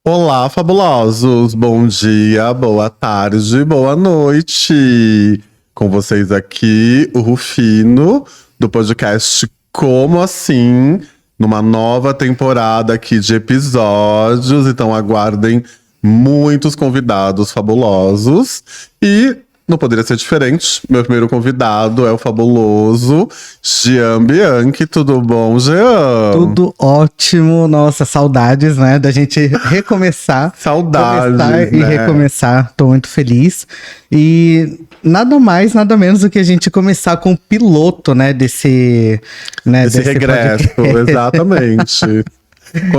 Olá, fabulosos! Bom dia, boa tarde, boa noite! Com vocês aqui, o Rufino, do podcast Como Assim? Numa nova temporada aqui de episódios, então aguardem muitos convidados fabulosos. E não poderia ser diferente, meu primeiro convidado é o fabuloso Jean Bianchi. Tudo bom, Jean? Tudo ótimo, nossa, saudades, né, da gente recomeçar. Saudades, começar e né? recomeçar, tô muito feliz. E nada mais, nada menos do que a gente começar com o piloto, né, desse regresso, podcast. exatamente.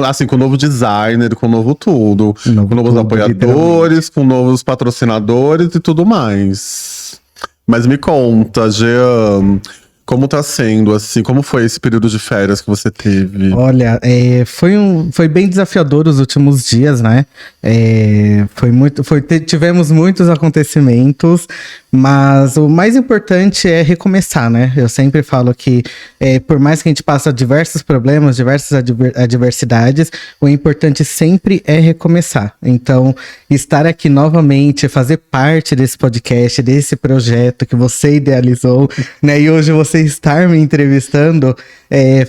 Assim, com novo designer, com novo tudo. Novo Com novos tudo, apoiadores, com novos patrocinadores e tudo mais. Mas me conta, Jean, como tá sendo, assim, como foi esse período de férias que você teve? Olha, foi bem desafiador os últimos dias, né? Tivemos muitos acontecimentos, mas o mais importante é recomeçar, né? Eu sempre falo que, por mais que a gente passe diversos problemas, diversas adversidades, o importante sempre é recomeçar. Então, estar aqui novamente, fazer parte desse podcast, desse projeto que você idealizou, né? E hoje você estar me entrevistando,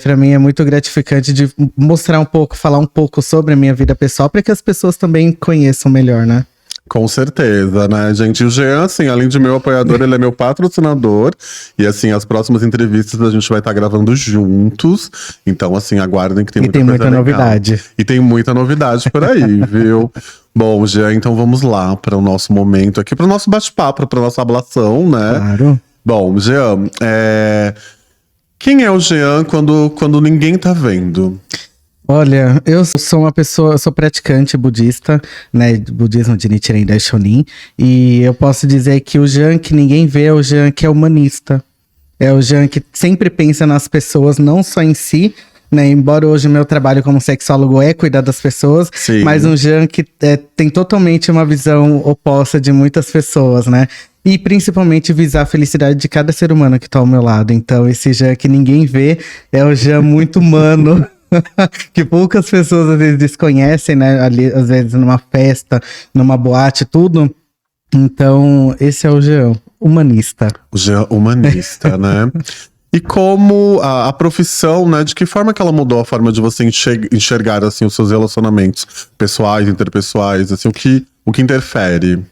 para mim é muito gratificante de mostrar um pouco, falar um pouco sobre a minha vida pessoal, para que as pessoas também conheçam melhor, né? Com certeza, né, gente? E o Jean, assim, além de meu apoiador, ele é meu patrocinador. E, assim, as próximas entrevistas a gente vai estar gravando juntos. Então, assim, aguardem que tem muita coisa legal. Novidade. E tem muita novidade por aí, viu? Bom, Jean, então vamos lá para o nosso momento aqui, para o nosso bate-papo, para nossa ablação, né? Claro. Bom, Jean, quem é o Jean quando ninguém tá vendo? Olha, eu sou uma pessoa, eu sou praticante budista, né, budismo de Nichiren Daishonin, e eu posso dizer que o Jean que ninguém vê é o Jean que é humanista. É o Jean que sempre pensa nas pessoas, não só em si, né, embora hoje o meu trabalho como sexólogo é cuidar das pessoas, Sim. mas um Jean que tem totalmente uma visão oposta de muitas pessoas, né? E principalmente visar a felicidade de cada ser humano que tá ao meu lado. Então esse Jean que ninguém vê é o Jean muito humano. Que poucas pessoas às vezes desconhecem, né? Ali, às vezes numa festa, numa boate, tudo. Então, esse é o Jean, humanista. O Jean humanista, né? E como a profissão, né? De que forma que ela mudou a forma de você enxergar, assim, os seus relacionamentos pessoais, interpessoais, assim, o que interfere?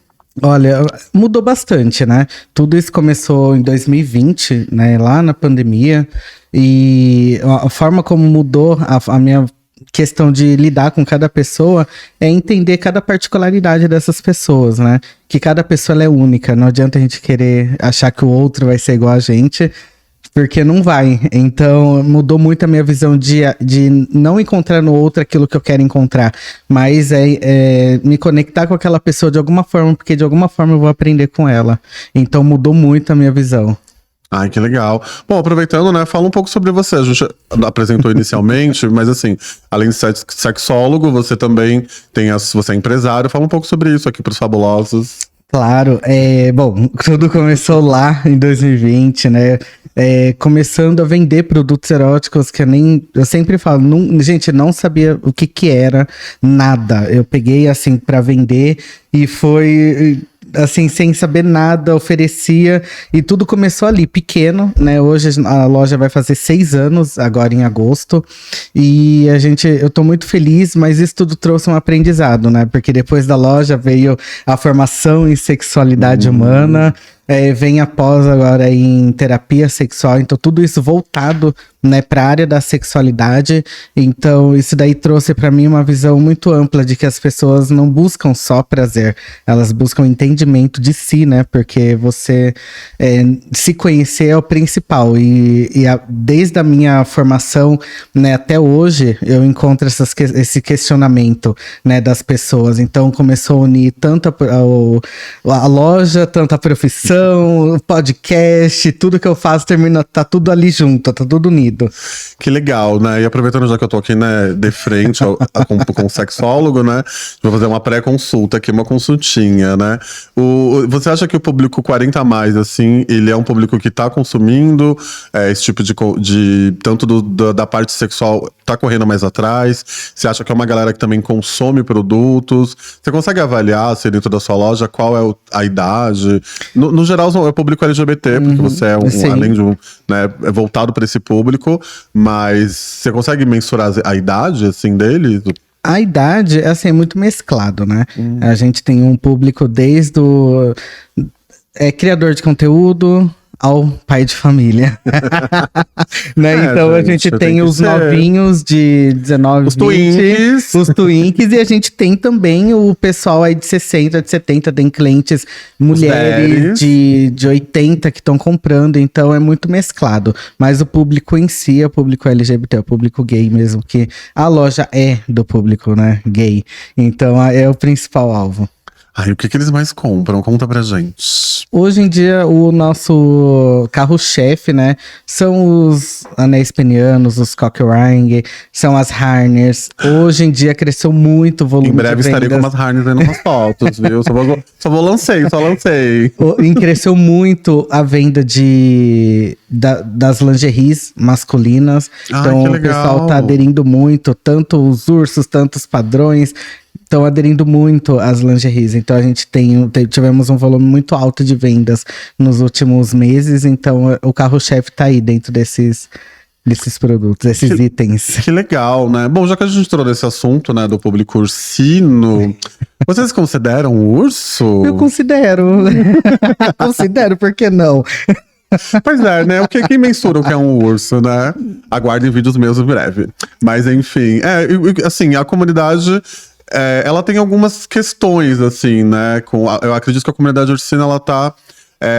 Olha, mudou bastante, né? Tudo isso começou em 2020, né? Lá na pandemia. E a forma como mudou a minha questão de lidar com cada pessoa é entender cada particularidade dessas pessoas, né? Que cada pessoa ela é única. Não adianta a gente querer achar que o outro vai ser igual a gente, porque não vai. Então, mudou muito a minha visão de não encontrar no outro aquilo que eu quero encontrar, mas me conectar com aquela pessoa de alguma forma, porque de alguma forma eu vou aprender com ela. Então, mudou muito a minha visão. Ai, que legal. Bom, aproveitando, né, fala um pouco sobre você. A gente apresentou inicialmente, mas assim, além de ser sexólogo, você também você é empresário. Fala um pouco sobre isso aqui pros fabulosos. Claro, bom, tudo começou lá em 2020, né? Começando a vender produtos eróticos que eu sempre falo, gente, não sabia o que era, nada. Eu peguei assim pra vender e foi assim, sem saber nada, oferecia, e tudo começou ali, pequeno, né? Hoje a loja vai fazer 6 anos, agora em agosto, e eu tô muito feliz, mas isso tudo trouxe um aprendizado, né? Porque depois da loja veio a formação em sexualidade humana, vem após agora em terapia sexual, então tudo isso voltado, né, para a área da sexualidade. Então isso daí trouxe para mim uma visão muito ampla de que as pessoas não buscam só prazer, elas buscam entendimento de si, né, porque você se conhecer é o principal, desde a minha formação, né, até hoje eu encontro esse questionamento, né, das pessoas. Então começou a unir tanto a loja, tanto a profissão, Produção, podcast, tudo que eu faço termina, tá tudo ali junto, tá tudo unido. Que legal, né? E aproveitando já que eu tô aqui, né, de frente com o sexólogo, né? Vou fazer uma pré-consulta aqui, uma consultinha, né? Você acha que o público 40 a mais, assim, ele é um público que tá consumindo esse tipo de tanto da parte sexual, tá correndo mais atrás? Você acha que é uma galera que também consome produtos? Você consegue avaliar, assim, dentro da sua loja, qual é a idade? No geral, é o público LGBT, porque você é além de né, é voltado para esse público, mas você consegue mensurar a idade, assim, deles? A idade, assim, é muito mesclado, né? A gente tem um público desde o criador de conteúdo ao pai de família. Né? Então a gente tem os novinhos de 19, os 20, os twinks, e a gente tem também o pessoal aí de 60, de 70, tem clientes mulheres de 80 que estão comprando, então é muito mesclado. Mas o público em si é o público LGBT, é o público gay mesmo, que a loja é do público, né, gay. Então é o principal alvo. Ai, o que eles mais compram? Conta pra gente. Hoje em dia, o nosso carro-chefe, né, são os anéis penianos, os cock ring, são as harners. Hoje em dia, cresceu muito o volume de vendas. Em breve estarei com umas harners aí nas fotos, viu? Só lancei. Cresceu muito a venda das lingeries masculinas. Então, o pessoal tá aderindo muito, tanto os ursos, tanto os padrões. Estão aderindo muito às lingeries. Então a gente tivemos um volume muito alto de vendas nos últimos meses. Então o carro-chefe tá aí dentro desses produtos, esses itens. Que legal, né? Bom, já que a gente entrou nesse assunto, né, do público ursino, vocês consideram um urso? Eu considero. Considero, por que não? Pois é, né? Quem mensura o que é um urso, né? Aguardem vídeos meus em breve. Mas enfim, assim, a comunidade... ela tem algumas questões, assim, né? Eu acredito que a comunidade ursina, ela tá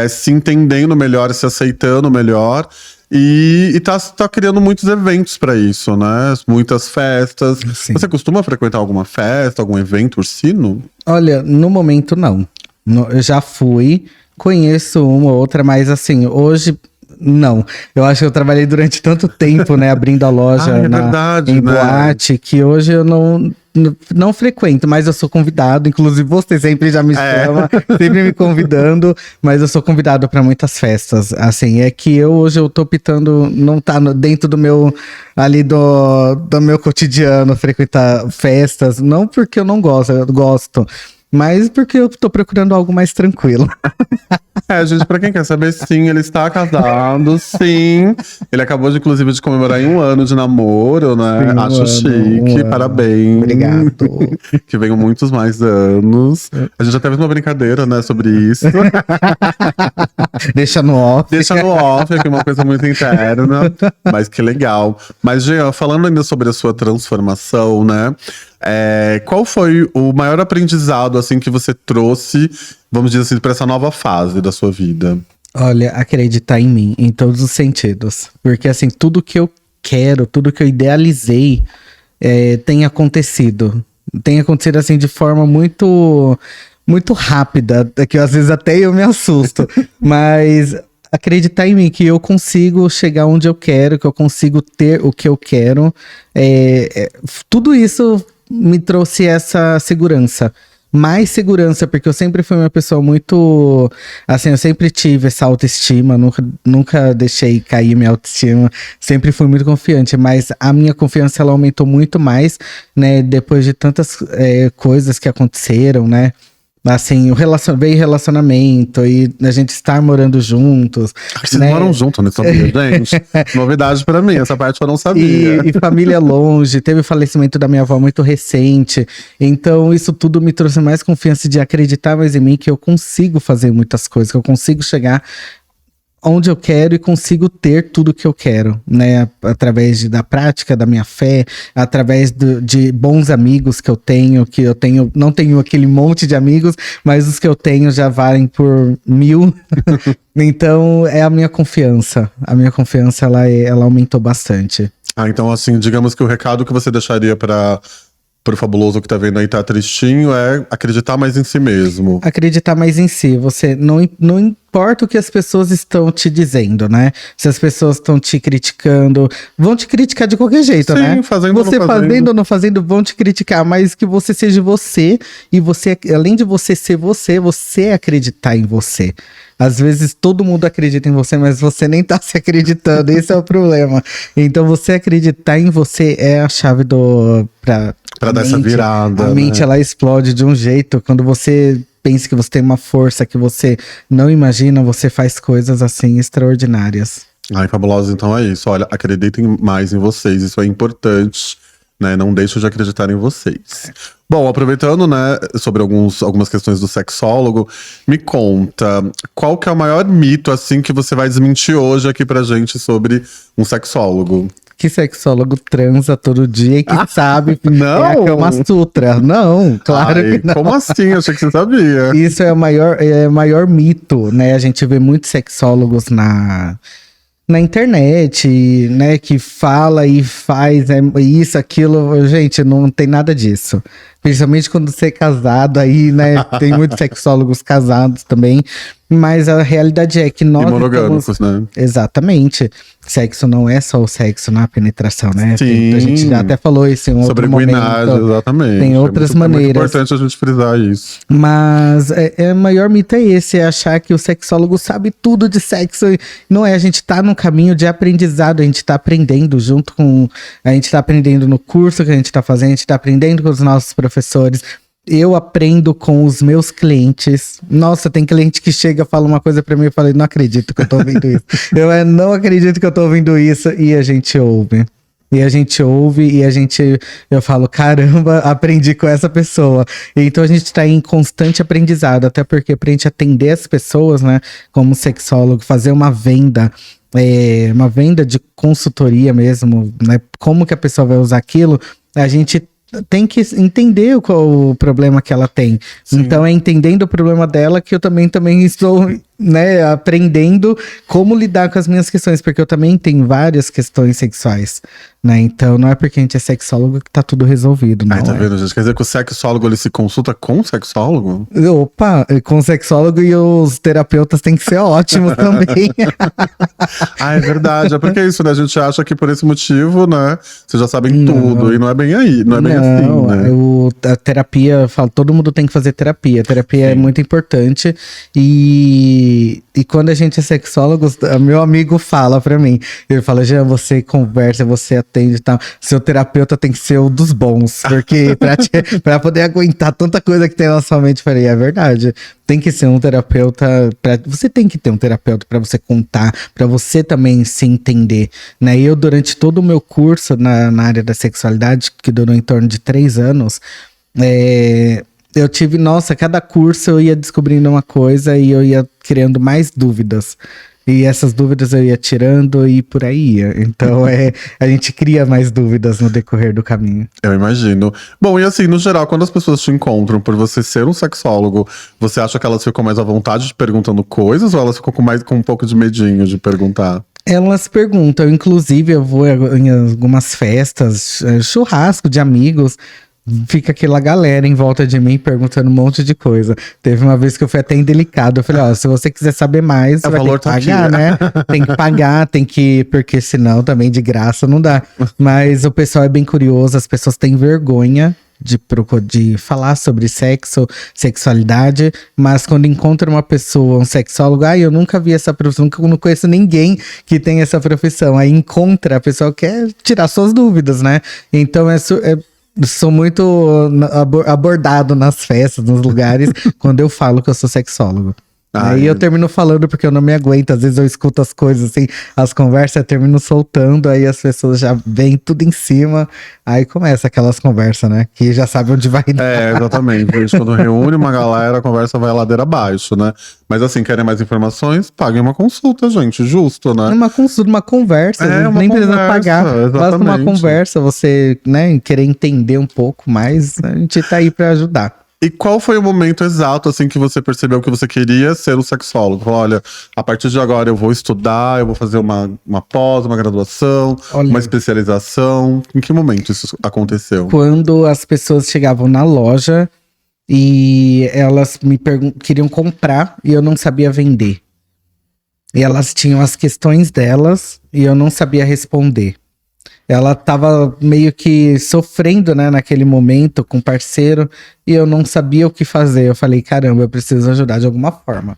se entendendo melhor, se aceitando melhor. E tá criando muitos eventos pra isso, né? Muitas festas. Sim. Você costuma frequentar alguma festa, algum evento ursino? Olha, no momento não. Eu já fui, conheço uma ou outra, mas assim, hoje... Não, eu acho que eu trabalhei durante tanto tempo, né, abrindo a loja em boate, que hoje eu não frequento, mas eu sou convidado, inclusive você sempre já me chama, sempre me convidando, mas eu sou convidado para muitas festas, assim, é que hoje eu tô optando, não tá dentro do meu, ali do meu cotidiano, frequentar festas, não porque eu não gosto, eu gosto, mas porque eu tô procurando algo mais tranquilo. Gente, pra quem quer saber, sim, ele está casado, sim. Ele acabou, inclusive, de comemorar 1 ano de namoro, né? Sim, acho chique, parabéns. Obrigado. Que venham muitos mais anos. A gente já teve uma brincadeira, né, sobre isso. Deixa no off. Deixa no off, que é uma coisa muito interna. Mas que legal. Mas, Jean, falando ainda sobre a sua transformação, né? Qual foi o maior aprendizado, assim, que você trouxe, vamos dizer assim, para essa nova fase da sua vida? Olha, acreditar em mim, em todos os sentidos. Porque, assim, tudo que eu quero, tudo que eu idealizei tem acontecido. Tem acontecido, assim, de forma muito, muito rápida, que às vezes até eu me assusto. Mas acreditar em mim, que eu consigo chegar onde eu quero, que eu consigo ter o que eu quero. Tudo isso me trouxe essa segurança. Mais segurança, porque eu sempre fui uma pessoa muito... Assim, eu sempre tive essa autoestima, nunca deixei cair minha autoestima, sempre fui muito confiante, mas a minha confiança, ela aumentou muito mais, né, depois de tantas coisas que aconteceram, né? Assim, veio relacionamento e a gente estar morando juntos. Vocês moram juntos, não sabia, gente? Novidade pra mim, essa parte eu não sabia. E família longe, teve o falecimento da minha avó muito recente. Então, isso tudo me trouxe mais confiança de acreditar mais em mim, que eu consigo fazer muitas coisas, que eu consigo chegar onde eu quero e consigo ter tudo que eu quero, né? Através da prática, da minha fé, através de bons amigos que eu tenho, não tenho aquele monte de amigos, mas os que eu tenho já valem por 1000. Então, é a minha confiança. A minha confiança, ela aumentou bastante. Então, assim, digamos que o recado que você deixaria para pro fabuloso que tá vendo aí, tá tristinho, é acreditar mais em si mesmo. Acreditar mais em si. Você não importa o que as pessoas estão te dizendo, né? Se as pessoas estão te criticando, vão te criticar de qualquer jeito, Sim, né? fazendo ou não Você fazendo. fazendo ou não fazendo, vão te criticar, mas que você seja você e você, além de você ser você acreditar em você. Às vezes todo mundo acredita em você, mas você nem tá se acreditando. Esse é o problema. Então você acreditar em você é a chave Pra dar essa virada, A mente, né? ela explode de um jeito. Quando você pensa que você tem uma força que você não imagina, você faz coisas assim extraordinárias. Ai, fabulosos, então é isso. Olha, acreditem mais em vocês, isso é importante, né? Não deixem de acreditar em vocês. Bom, aproveitando, né, sobre algumas questões do sexólogo, me conta, qual que é o maior mito, assim, que você vai desmentir hoje aqui pra gente sobre um sexólogo? Que sexólogo transa todo dia e que sabe não. é a Kama Sutra. Não, claro Ai, que não. como assim? Achei que você sabia. Isso é o maior mito, né? A gente vê muitos sexólogos na internet, né, que fala e faz isso, aquilo, gente, não tem nada disso. Principalmente quando você é casado, aí, né, tem muitos sexólogos casados também, mas a realidade é que nós E monogâmicos, né? Exatamente. Sexo não é só o sexo na penetração, né? Sim. A gente já até falou isso em outro Sobre momento. guinagem, exatamente. Tem outras maneiras. É muito importante a gente frisar isso. Mas o maior mito é esse, é achar que o sexólogo sabe tudo de sexo. Não é, a gente tá num caminho de aprendizado, a gente tá aprendendo junto com... A gente tá aprendendo no curso que a gente tá fazendo, a gente tá aprendendo com os nossos professores. Eu aprendo com os meus clientes. Nossa, tem cliente que chega, fala uma coisa pra mim e fala, não acredito que eu tô ouvindo isso. Não acredito que eu tô ouvindo isso. E a gente ouve. Eu falo, caramba, aprendi com essa pessoa. Então a gente tá em constante aprendizado, até porque pra gente atender as pessoas, né, como sexólogo, fazer uma venda de consultoria mesmo, né, como que a pessoa vai usar aquilo, a gente tem que entender qual o problema que ela tem. Sim. Então é entendendo o problema dela que eu também estou, né, aprendendo como lidar com as minhas questões, porque eu também tenho várias questões sexuais, né? Então não é porque a gente é sexólogo que tá tudo resolvido, não. Ai, tá vendo, gente? Quer dizer que o sexólogo, ele se consulta com o sexólogo? Opa, com o sexólogo, e os terapeutas têm que ser ótimos também. Ah, é verdade. É porque é isso, né? A gente acha que por esse motivo, né, vocês já sabem tudo, e não é bem aí, não é bem assim, né? A terapia, todo mundo tem que fazer terapia. A terapia é muito importante e quando a gente é sexólogo, meu amigo fala pra mim, ele fala, Jean, você conversa, você atende e tal, seu terapeuta tem que ser o dos bons, porque pra poder aguentar tanta coisa que tem na sua mente, eu falei, é verdade, tem que ser um terapeuta, você tem que ter um terapeuta pra você contar, pra você também se entender, né? E eu, durante todo o meu curso na área da sexualidade, que durou em torno de 3 anos, eu tive, cada curso eu ia descobrindo uma coisa e eu ia criando mais dúvidas. E essas dúvidas eu ia tirando e por aí ia. Então a gente cria mais dúvidas no decorrer do caminho. Eu imagino. Bom, e assim, no geral, quando as pessoas te encontram por você ser um sexólogo, você acha que elas ficam mais à vontade de perguntando coisas ou elas ficam com um pouco de medinho de perguntar? Elas perguntam, inclusive eu vou em algumas festas, churrasco de amigos, fica aquela galera em volta de mim perguntando um monte de coisa. Teve uma vez que eu fui até indelicado. Eu falei, se você quiser saber mais, você vai ter que pagar, né? Tem que pagar, porque senão também de graça não dá. Mas o pessoal é bem curioso, as pessoas têm vergonha de falar sobre sexo, sexualidade, mas quando encontra uma pessoa, um sexólogo, eu nunca vi essa profissão, não conheço ninguém que tem essa profissão. Aí encontra, a pessoa quer tirar suas dúvidas, né? Então sou muito abordado nas festas, nos lugares, quando eu falo que eu sou sexólogo. Aí eu termino falando porque eu não me aguento. Às vezes eu escuto as coisas assim, as conversas, eu termino soltando, aí as pessoas já vêm tudo em cima. Aí começa aquelas conversas, né? Que já sabe onde vai dar. Exatamente. Quando reúne uma galera, a conversa vai ladeira abaixo, né? Mas assim, querem mais informações? Paguem uma consulta, gente. Justo, né? Uma consulta, uma conversa. Nem precisa pagar. Basta uma conversa, você, né, querer entender um pouco mais. A gente tá aí pra ajudar. E qual foi o momento exato, assim, que você percebeu que você queria ser um sexólogo? Falou, olha, a partir de agora eu vou estudar, eu vou fazer uma pós, uma graduação, Olha. uma especialização. Em que momento isso aconteceu? Quando as pessoas chegavam na loja e elas queriam comprar e eu não sabia vender. E elas tinham as questões delas e eu não sabia responder. Ela tava meio que sofrendo, né, naquele momento com o parceiro e eu não sabia o que fazer. Eu falei, caramba, eu preciso ajudar de alguma forma.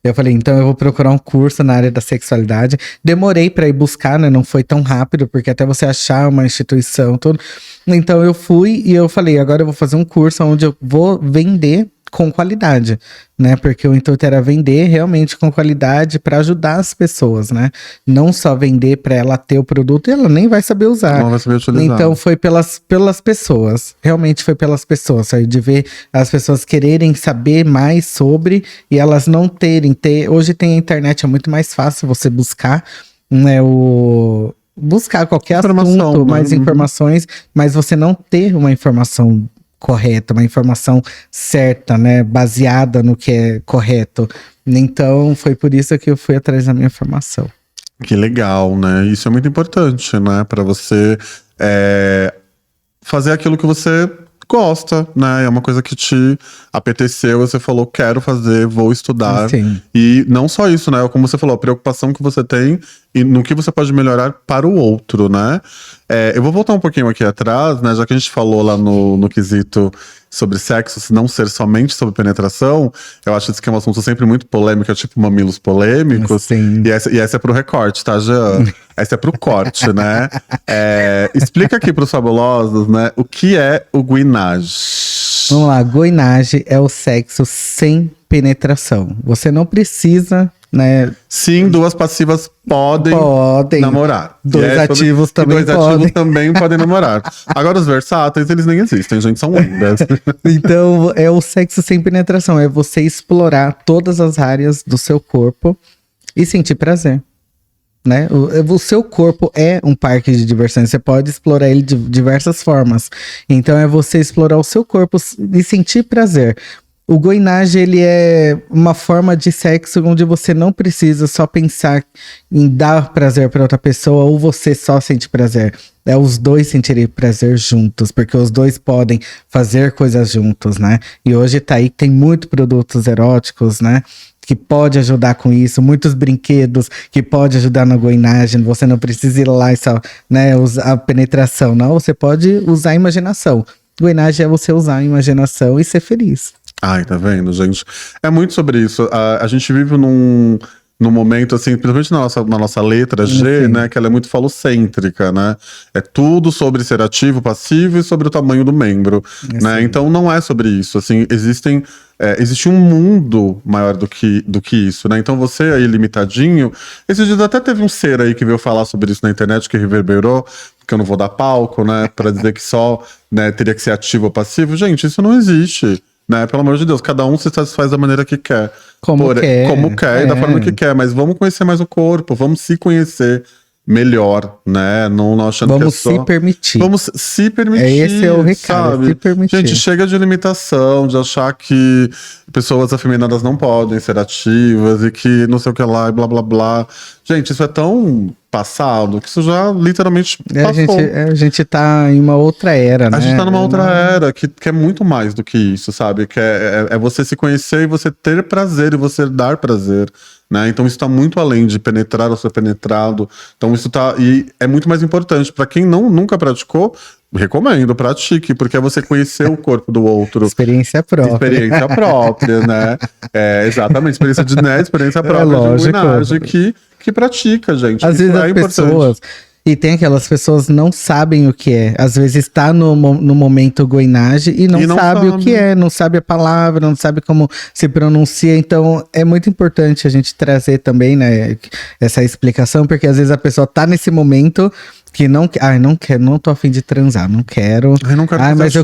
Eu falei, então eu vou procurar um curso na área da sexualidade. Demorei pra ir buscar, né, não foi tão rápido, porque até você achar uma instituição, tudo. Então eu fui e eu falei, agora eu vou fazer um curso onde eu vou vender com qualidade, né? Porque o intuito era vender realmente com qualidade para ajudar as pessoas, né? Não só vender para ela ter o produto e ela nem vai saber usar. Não vai saber utilizar. Então foi pelas pessoas, realmente foi pelas pessoas, sabe? De ver as pessoas quererem saber mais sobre e elas não terem. Hoje tem a internet, é muito mais fácil você buscar, né? Buscar qualquer assunto, né? mais informações, mas você não ter uma informação correta, uma informação certa, né, baseada no que é correto. Então, foi por isso que eu fui atrás da minha formação. Que legal, né? Isso é muito importante, né? Pra você fazer aquilo que você gosta, né? É uma coisa que te apeteceu, você falou, quero fazer, vou estudar. Sim. E não só isso, né? Como você falou, a preocupação que você tem e no que você pode melhorar para o outro, né? Eu vou voltar um pouquinho aqui atrás, né? Já que a gente falou lá no quesito sobre sexo, se não ser somente sobre penetração, eu acho que é um assunto sempre muito polêmico, é tipo mamilos polêmicos. Sim. E essa é pro recorte, tá, Jean? Essa é pro corte, né? Explica aqui pros fabulosos, né? O que é o guinage? Vamos lá, guinage é o sexo sem penetração. Você não precisa, né? Sim, duas passivas podem namorar. Dois ativos também podem. Dois ativos também podem namorar. Agora, os versáteis, eles nem existem, gente, são lendas. Então, é o sexo sem penetração. É você explorar todas as áreas do seu corpo e sentir prazer. Né? O seu corpo é um parque de diversões, você pode explorar ele de diversas formas. Então é você explorar o seu corpo e sentir prazer. O guinage, ele é uma forma de sexo onde você não precisa só pensar em dar prazer para outra pessoa ou você só sente prazer. É os dois sentirem prazer juntos, porque os dois podem fazer coisas juntos, né? E hoje tá aí, tem muitos produtos eróticos, né? Que pode ajudar com isso, muitos brinquedos que pode ajudar na guinagem, você não precisa ir lá e só, né, usar a penetração, não, você pode usar a imaginação. Guinagem é você usar a imaginação e ser feliz. Ai, tá vendo, gente? É muito sobre isso. A gente vive num momento, assim, principalmente na nossa letra G, Sim. né? Que ela é muito falocêntrica, né? É tudo sobre ser ativo, passivo e sobre o tamanho do membro, né? Então não é sobre isso, assim, existe um mundo maior do que isso, né? Então você aí limitadinho, esses dias até teve um ser aí que veio falar sobre isso na internet, que reverberou, que eu não vou dar palco, né? Pra dizer que só, né, teria que ser ativo ou passivo. Gente, isso não existe. Né? Pelo amor de Deus, cada um se satisfaz da maneira que quer. Como quer e da forma que quer. Mas vamos conhecer mais o corpo, vamos se conhecer melhor, né? Não achando vamos que é só... se permitir. Vamos se permitir, Esse é o recado, sabe? se permitir. Gente, chega de limitação, de achar que pessoas afeminadas não podem ser ativas e que não sei o que lá e blá blá blá. Gente, isso é tão passado que isso já literalmente passou. A gente tá em uma outra era, né? A gente tá numa outra era que é muito mais do que isso, sabe? Que é você se conhecer e você ter prazer e você dar prazer, né? Então isso tá muito além de penetrar ou ser penetrado. Então isso tá... E é muito mais importante. Pra quem nunca praticou, recomendo, pratique, porque é você conhecer o corpo do outro. Experiência própria. Experiência própria, né? Exatamente, experiência própria lógico. de guinagem que pratica, gente. Às vezes as importante. pessoas... E tem aquelas pessoas que não sabem o que é. Às vezes está no momento guinage e não sabe o que é, não sabe a palavra, não sabe como se pronuncia. Então é muito importante a gente trazer também, né, essa explicação, porque às vezes a pessoa tá nesse momento que não tô a fim de transar, não quero. Mas eu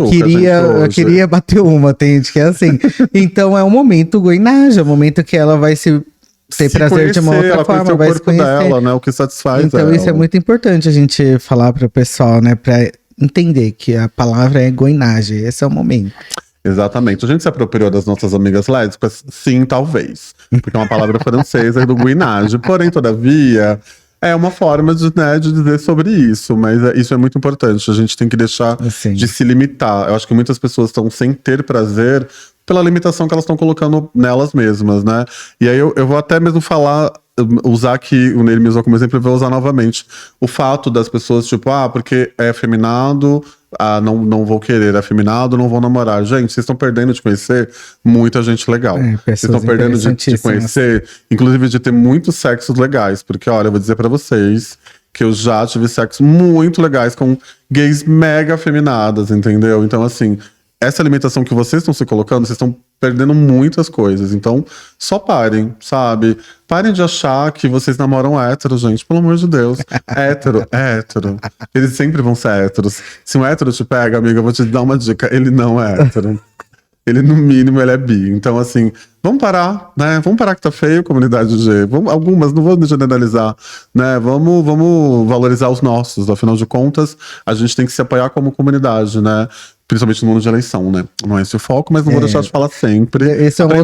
queria bater uma, tem gente que é assim. Então é um momento guinage, é um momento que ela vai ter prazer de uma outra forma, vai se conhecer dela, né? O que satisfaz então ela. Isso é muito importante a gente falar para o pessoal, né? Para entender que a palavra é guinage, esse é o momento. Exatamente. A gente se apropriou das nossas amigas lésbicas? Sim, talvez. Porque é uma palavra francesa do guinage. Porém, todavia, é uma forma de, né, de dizer sobre isso. Mas isso é muito importante. A gente tem que deixar Assim. de se limitar. Eu acho que muitas pessoas estão sem ter prazer pela limitação que elas estão colocando nelas mesmas, né? E aí eu vou até mesmo falar, usar aqui, o Nele me usou como exemplo, eu vou usar novamente. O fato das pessoas, tipo, porque é afeminado, não vou querer, é afeminado, não vou namorar. Gente, vocês estão perdendo de conhecer muita gente legal. Vocês estão perdendo de conhecer, inclusive de ter muitos sexos legais. Porque, olha, eu vou dizer pra vocês que eu já tive sexos muito legais com gays mega afeminadas, entendeu? Então, assim, essa limitação que vocês estão se colocando, vocês estão perdendo muitas coisas. Então, só parem, sabe? Parem de achar que vocês namoram hétero, gente. Pelo amor de Deus. Hétero, é hétero. Eles sempre vão ser héteros. Se um hétero te pega, amiga, eu vou te dar uma dica. Ele não é hétero. Ele, no mínimo, ele é bi. Então, assim, vamos parar, né? Vamos parar que tá feio, comunidade G. Algumas, não vou generalizar, né? Vamos valorizar os nossos. Afinal de contas, a gente tem que se apoiar como comunidade, né? Principalmente no ano de eleição, né? Não é esse o foco, mas não vou deixar de falar sempre. Esse é um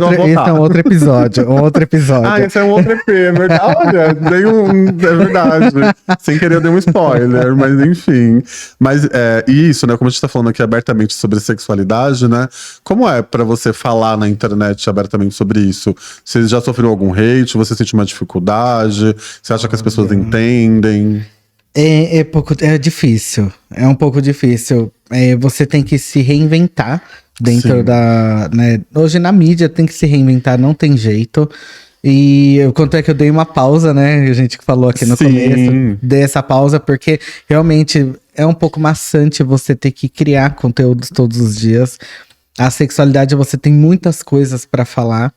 outro episódio. Esse é um outro EP, é verdade. Olha, é verdade. Sem querer eu dei um spoiler, mas enfim. Mas isso, né? Como a gente tá falando aqui abertamente sobre sexualidade, né? Como é pra você falar na internet abertamente sobre isso? Você já sofreu algum hate? Você sente uma dificuldade? Você acha que as pessoas entendem? É difícil. É um pouco difícil. Você tem que se reinventar dentro da... Né? Hoje na mídia tem que se reinventar, não tem jeito. E quanto é que eu dei uma pausa, né? A gente que falou aqui no começo. Dei essa pausa porque realmente é um pouco maçante você ter que criar conteúdos todos os dias. A sexualidade, você tem muitas coisas pra falar.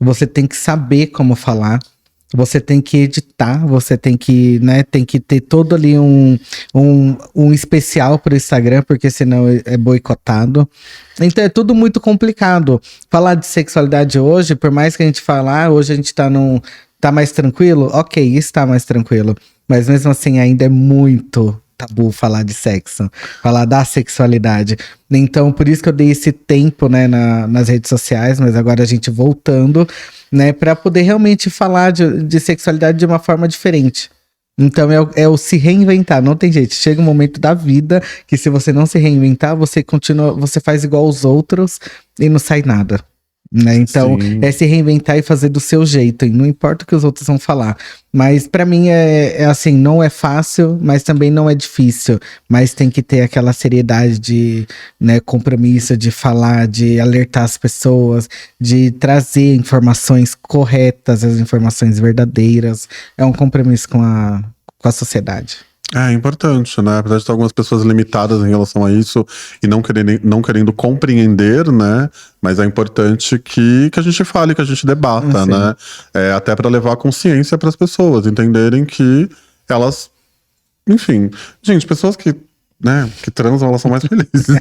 Você tem que saber como falar. Você tem que editar, você tem que, né, tem que ter todo ali um especial pro Instagram, porque senão é boicotado. Então é tudo muito complicado. Falar de sexualidade hoje, por mais que a gente fale, hoje a gente tá mais tranquilo, ok, está mais tranquilo. Mas mesmo assim ainda é muito tabu falar de sexo, falar da sexualidade. Então, por isso que eu dei esse tempo, né, nas redes sociais, mas agora a gente voltando, né, para poder realmente falar de sexualidade de uma forma diferente. Então, é o se reinventar, não tem jeito. Chega um momento da vida que se você não se reinventar, você faz igual aos outros e não sai nada. Né? Então, é se reinventar e fazer do seu jeito, e não importa o que os outros vão falar. Mas pra mim é assim, não é fácil, mas também não é difícil. Mas tem que ter aquela seriedade de, né, compromisso, de falar, de alertar as pessoas, de trazer informações corretas, as informações verdadeiras. É um compromisso com a sociedade. É importante, né? Apesar de ter algumas pessoas limitadas em relação a isso e não querendo compreender, né? Mas é importante que a gente fale, que a gente debata, né? Até para levar a consciência para as pessoas entenderem que elas, enfim, gente, pessoas que transam, elas são mais felizes.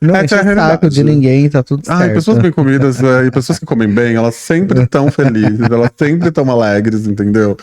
Não enche o saco de ninguém, tá tudo certo. Pessoas bem comidas e pessoas que comem bem, elas sempre estão felizes, elas sempre estão alegres, entendeu?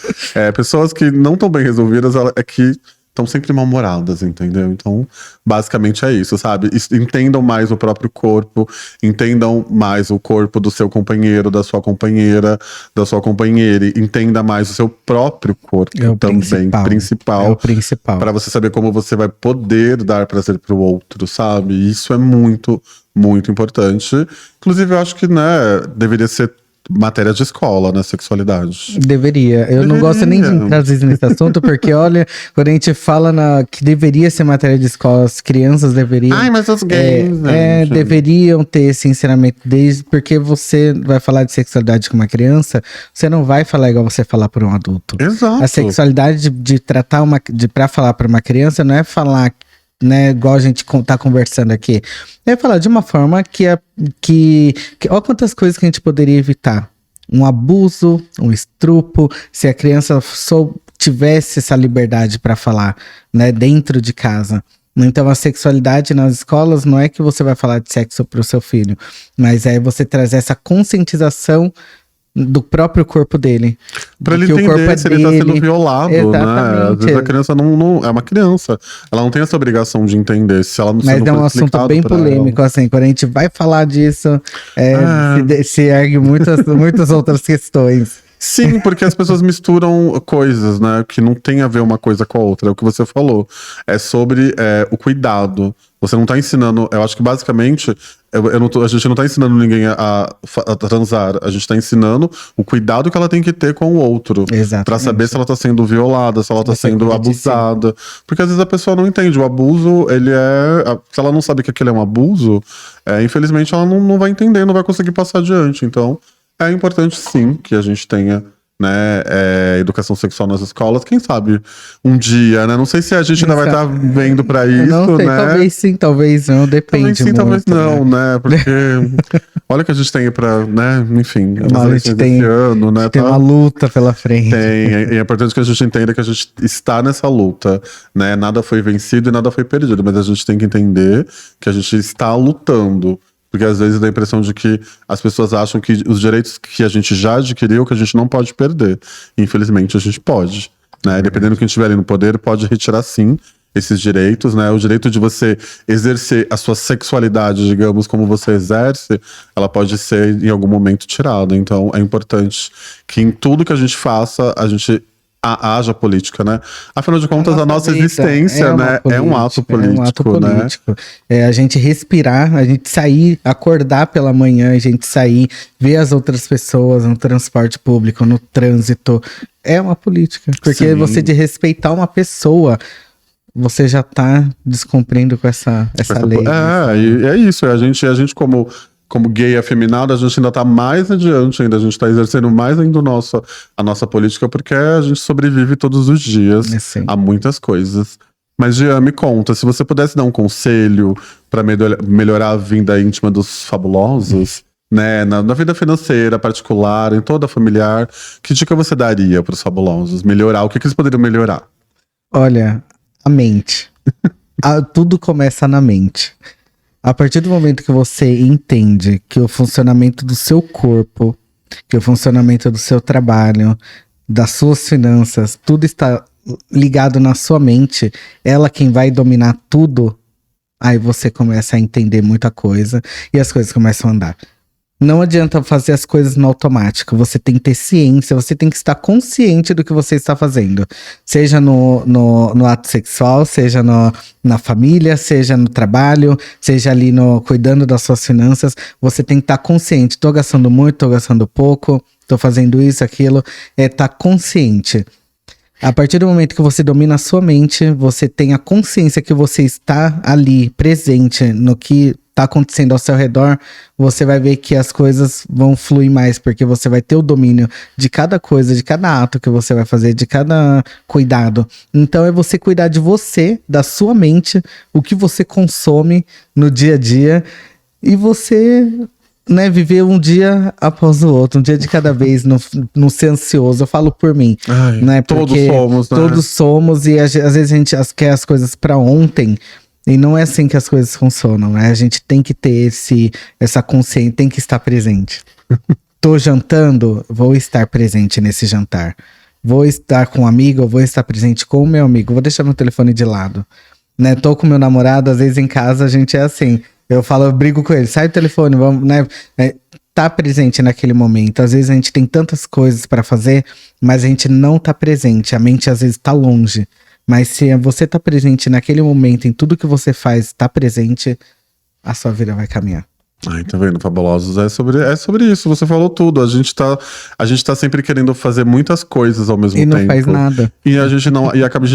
Pessoas que não estão bem resolvidas, é que estão sempre mal-humoradas, entendeu? Então, basicamente é isso, sabe? Entendam mais o próprio corpo, entendam mais o corpo do seu companheiro, da sua companheira, da sua companheira, entenda mais o seu próprio corpo principal. É o principal. Para você saber como você vai poder dar prazer pro outro, sabe? Isso é muito, muito importante. Inclusive, eu acho que, né, deveria ser matéria de escola, né? Sexualidade. Deveria. Eu não gosto nem de trazer nesse assunto, porque olha, quando a gente fala que deveria ser matéria de escola, as crianças deveriam. Mas os gays, deveriam ter esse ensinamento porque você vai falar de sexualidade com uma criança, você não vai falar igual você falar para um adulto. Exato. A sexualidade pra falar para uma criança não é falar, né, igual a gente tá conversando aqui. É falar de uma forma que olha quantas coisas que a gente poderia evitar. Um abuso, um estupro, se a criança tivesse essa liberdade para falar, né, dentro de casa. Então a sexualidade nas escolas não é que você vai falar de sexo pro seu filho, mas é você trazer essa conscientização do próprio corpo dele. Pra ele Que o corpo entender é se ele tá sendo dele. violado, né? Às Exatamente. vezes a criança não é uma criança. Ela não tem essa obrigação de entender. Se ela não Mas for é um assunto explicado bem pra ela. polêmico, assim, quando a gente vai falar disso, Ah. se ergue muitas outras questões. Sim, porque as pessoas misturam coisas, né? Que não tem a ver uma coisa com a outra. É o que você falou. É sobre o cuidado. Você não tá ensinando. Eu acho que basicamente a gente não tá ensinando ninguém a transar. A gente tá ensinando o cuidado que ela tem que ter com o outro. Exatamente. Pra saber se ela tá sendo violada, se ela tá Você sendo cuida de si. abusada. Porque às vezes a pessoa não entende. O abuso, ele é. Se ela não sabe que aquilo é um abuso, infelizmente ela não vai entender, não vai conseguir passar adiante. Então. É importante, sim, que a gente tenha, né, educação sexual nas escolas. Quem sabe um dia, né? Não sei se a gente ainda vai estar vendo pra isso, Não sei, né? talvez sim, talvez não, depende Talvez sim, muito. talvez não, né? Porque olha o que a gente tem aí pra, né? Enfim, as A eleições gente tem, desse ano, né? tem uma luta pela frente. E é importante que a gente entenda que a gente está nessa luta, né? Nada foi vencido e nada foi perdido, mas a gente tem que entender que a gente está lutando. Porque às vezes dá a impressão de que as pessoas acham que os direitos que a gente já adquiriu, que a gente não pode perder. Infelizmente, a gente pode. Né? Dependendo de quem estiver ali no poder, pode retirar sim esses direitos, né? O direito de você exercer a sua sexualidade, digamos, como você exerce, ela pode ser em algum momento tirada. Então é importante que em tudo que a gente faça, a gente haja política, né? Afinal de contas, a nossa existência, né, é um ato político, né? É a gente respirar, a gente sair, acordar pela manhã, a gente sair, ver as outras pessoas no transporte público, no trânsito, é uma política. Porque Sim. você de respeitar uma pessoa, você já tá descumprindo com essa lei. E é isso, a gente como gay afeminado, a gente ainda tá mais adiante ainda, a gente tá exercendo mais ainda a nossa política, porque a gente sobrevive todos os dias a muitas coisas. Mas, Jean, me conta, se você pudesse dar um conselho pra melhorar a vida íntima dos fabulosos, né, na vida financeira, particular, em toda a familiar, que dica você daria pros fabulosos? Melhorar, o que eles poderiam melhorar? Olha, a mente. Tudo começa na mente. A partir do momento que você entende que o funcionamento do seu corpo, que o funcionamento do seu trabalho, das suas finanças, tudo está ligado na sua mente, ela quem vai dominar tudo, aí você começa a entender muita coisa e as coisas começam a andar. Não adianta fazer as coisas no automático. Você tem que ter ciência, você tem que estar consciente do que você está fazendo. Seja no ato sexual, seja na família, seja no trabalho, seja ali cuidando das suas finanças. Você tem que estar consciente. Tô gastando muito, tô gastando pouco, tô fazendo isso, aquilo. Tá consciente. A partir do momento que você domina a sua mente, você tem a consciência que você está ali, presente no que tá acontecendo ao seu redor, você vai ver que as coisas vão fluir mais, porque você vai ter o domínio de cada coisa, de cada ato que você vai fazer, de cada cuidado. Então é você cuidar de você, da sua mente, o que você consome no dia a dia, e você, né, viver um dia após o outro, um dia de cada vez, não ser ansioso. Eu falo por mim. Ai, né? Todos Porque somos, né? Todos somos, e às vezes a gente quer as coisas pra ontem, e não é assim que as coisas funcionam, né? A gente tem que ter essa consciência, tem que estar presente. Tô jantando, vou estar presente nesse jantar. Vou estar com um amigo, eu vou estar presente com o meu amigo. Vou deixar meu telefone de lado. Né? Tô com meu namorado, às vezes em casa a gente é assim. Eu brigo com ele, sai do telefone, vamos, né? Tá presente naquele momento. Às vezes a gente tem tantas coisas para fazer, mas a gente não tá presente. A mente às vezes tá longe. Mas se você tá presente naquele momento, em tudo que você faz, tá presente, a sua vida vai caminhar. Ai, tá vendo, Fabulosos? É sobre isso, você falou tudo. A gente tá sempre querendo fazer muitas coisas ao mesmo tempo. E não faz nada. E a gente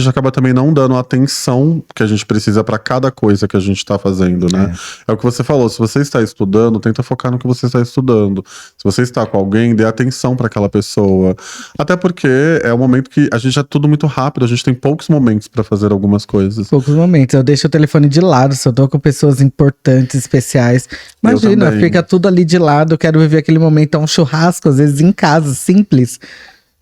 acaba também não dando a atenção que a gente precisa pra cada coisa que a gente tá fazendo, né? É o que você falou, se você está estudando, tenta focar no que você está estudando. Se você está com alguém, dê atenção pra aquela pessoa. Até porque é um momento que a gente é tudo muito rápido, a gente tem poucos momentos pra fazer algumas coisas. Poucos momentos. Eu deixo o telefone de lado, se eu tô com pessoas importantes, especiais. Imagina, fica tudo ali de lado, eu quero viver aquele momento, é um churrasco, às vezes em casa, simples.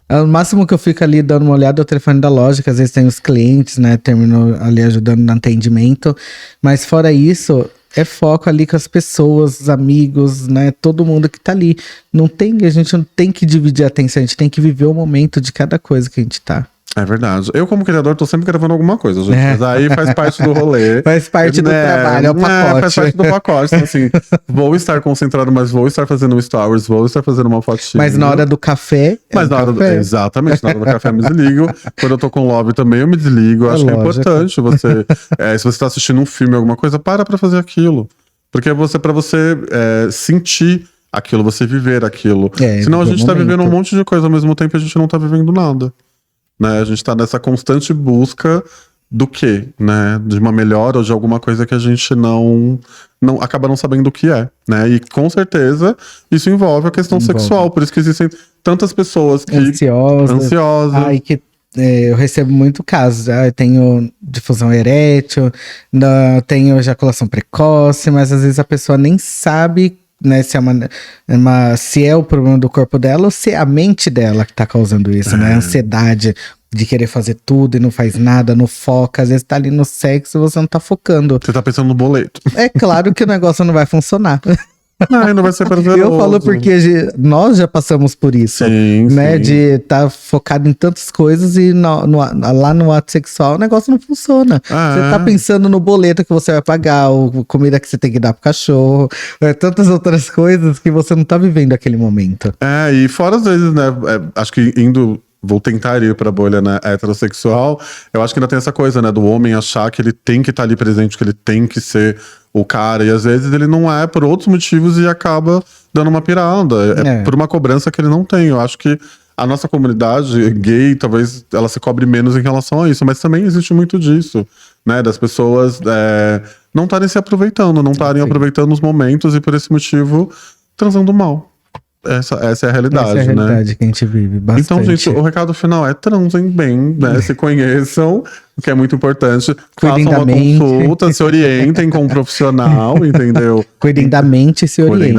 O máximo que eu fico ali dando uma olhada é o telefone da loja, que às vezes tem os clientes, né, termino ali ajudando no atendimento. Mas fora isso, é foco ali com as pessoas, os amigos, né? Todo mundo que tá ali. A gente não tem que dividir a atenção, a gente tem que viver o momento de cada coisa que a gente tá. É verdade. Eu, como criador, tô sempre gravando alguma coisa, gente. Mas aí faz parte do rolê. Faz parte do trabalho, é o pacote. Faz parte do pacote. Então, assim, vou estar concentrado, mas vou estar fazendo um stories, vou estar fazendo uma fotinha. Mas na hora do café. Mas na hora do. Exatamente, na hora do café eu me desligo. Quando eu tô com love também, eu me desligo. Acho que é importante você. Se você tá assistindo um filme, alguma coisa, para fazer aquilo. Porque pra você sentir aquilo, você viver aquilo. Senão a gente tá vivendo um monte de coisa ao mesmo tempo e a gente não tá vivendo nada. Né? A gente tá nessa constante busca do quê? Né? De uma melhora ou de alguma coisa que a gente não acaba não sabendo o que é. Né? E com certeza isso envolve a questão sexual. Por isso que existem tantas pessoas que... Ansiosas. Ai, que eu recebo muito casos. Eu tenho difusão erétil, tenho ejaculação precoce, mas às vezes a pessoa nem sabe, né, se é o problema do corpo dela ou se é a mente dela que tá causando isso, né? A ansiedade de querer fazer tudo e não faz nada, não foca. Às vezes tá ali no sexo e você não tá focando. Você tá pensando no boleto. É claro que o negócio não vai funcionar. Não vai ser prazeroso. Eu falo porque nós já passamos por isso, né? Sim. De estar focado em tantas coisas e lá no ato sexual o negócio não funciona. Você tá pensando no boleto que você vai pagar, ou comida que você tem que dar pro cachorro, tantas outras coisas que você não tá vivendo aquele momento. E fora às vezes, né? Acho que vou tentar ir pra bolha, né, heterossexual, eu acho que ainda tem essa coisa, né, do homem achar que ele tem que estar ali presente, que ele tem que ser o cara, e às vezes ele não é por outros motivos e acaba dando uma pirada. É por uma cobrança que ele não tem. Eu acho que a nossa comunidade gay, talvez ela se cobre menos em relação a isso, mas também existe muito disso, né, das pessoas não estarem se aproveitando, não estarem aproveitando os momentos e por esse motivo transando mal. Essa é a realidade, né? Essa é a realidade que a gente vive bastante. Então, gente, o recado final é: transem bem, né? Se conheçam, o que é muito importante. Cuidem Façam da uma mente. consulta, se orientem com um profissional, entendeu? Cuidem da mente e se orientem.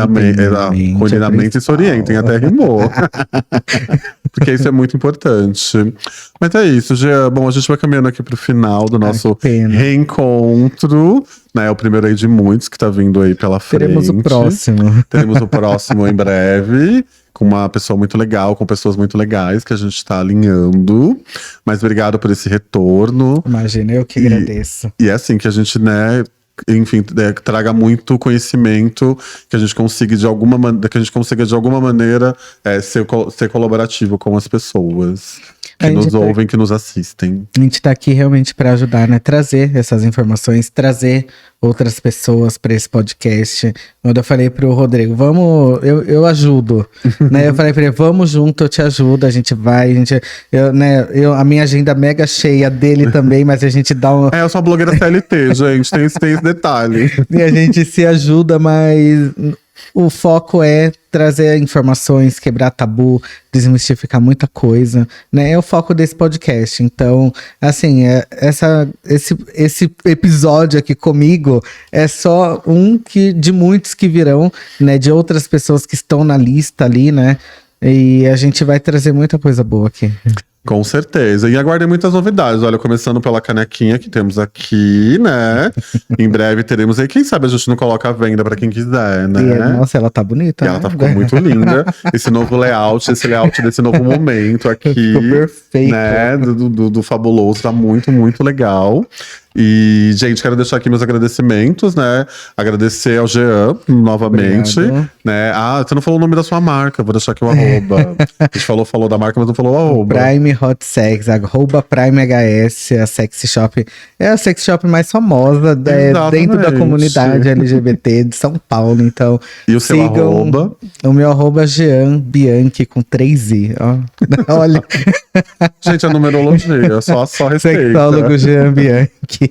Cuidem da mente e se orientem, até rimou. Porque isso é muito importante. Mas é isso, Jean. Bom, a gente vai caminhando aqui pro final do nosso reencontro. Né, o primeiro aí de muitos que tá vindo aí pela frente. Teremos o próximo. Teremos o próximo em breve, com uma pessoa muito legal, com pessoas muito legais que a gente tá alinhando. Mas obrigado por esse retorno. Imagina, eu que agradeço. E é assim que a gente, né, enfim, traga muito conhecimento, que a gente consiga de alguma maneira ser colaborativo com as pessoas que nos ouvem, que nos assistem. A gente tá aqui realmente para ajudar, né? Trazer essas informações, trazer outras pessoas para esse podcast. Quando eu falei pro Rodrigo, eu ajudo, né? Eu falei pra ele, vamos junto, eu te ajudo, a gente vai, a minha agenda mega cheia dele também, mas a gente dá um... eu sou uma blogueira CLT, gente, tem esse detalhe. E a gente se ajuda, mas o foco é trazer informações, quebrar tabu, desmistificar muita coisa, né? É o foco desse podcast. Então, assim, esse episódio aqui comigo é só de muitos que virão, né? De outras pessoas que estão na lista ali, né? E a gente vai trazer muita coisa boa aqui. Com certeza. E aguardem muitas novidades. Olha, começando pela canequinha que temos aqui, né? Em breve teremos aí. Quem sabe a gente não coloca a venda pra quem quiser, né? Nossa, ela tá bonita. E ela ficou muito linda. Esse novo layout, desse novo momento aqui. Ficou perfeito. Né? Do Fabuloso. Tá muito, muito legal. E, gente, quero deixar aqui meus agradecimentos, né? Agradecer ao Jean, novamente. Obrigado. Né? Você não falou o nome da sua marca, vou deixar aqui o arroba. A gente falou da marca, mas não falou o arroba. Prime Hot Sex, arroba Prime HS, a sexy shop. É a sexy shop mais famosa dentro da comunidade LGBT de São Paulo, então. E o seu arroba? O meu arroba é Jean Bianchi com 3i, ó. Olha. Gente, é numerologia, só respeita. Sexólogo Jean Bianchi.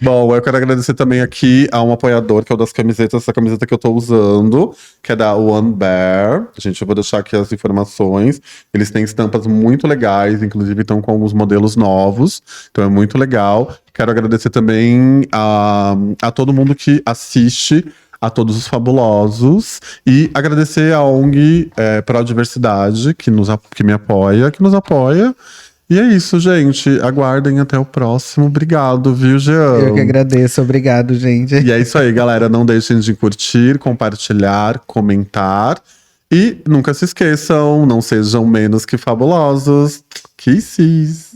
Bom, eu quero agradecer também aqui a um apoiador, que é o das camisetas, essa camiseta que eu tô usando, que é da One Bear. Gente, eu vou deixar aqui as informações. Eles têm estampas muito legais, inclusive estão com alguns modelos novos, então é muito legal. Quero agradecer também a todo mundo que assiste, a todos os fabulosos, e agradecer a ONG Pró Diversidade, que me apoia, que nos apoia. E é isso, gente. Aguardem até o próximo. Obrigado, viu, Jean? Eu que agradeço, obrigado, gente. E é isso aí, galera. Não deixem de curtir, compartilhar, comentar. E nunca se esqueçam, não sejam menos que fabulosos. Kisses!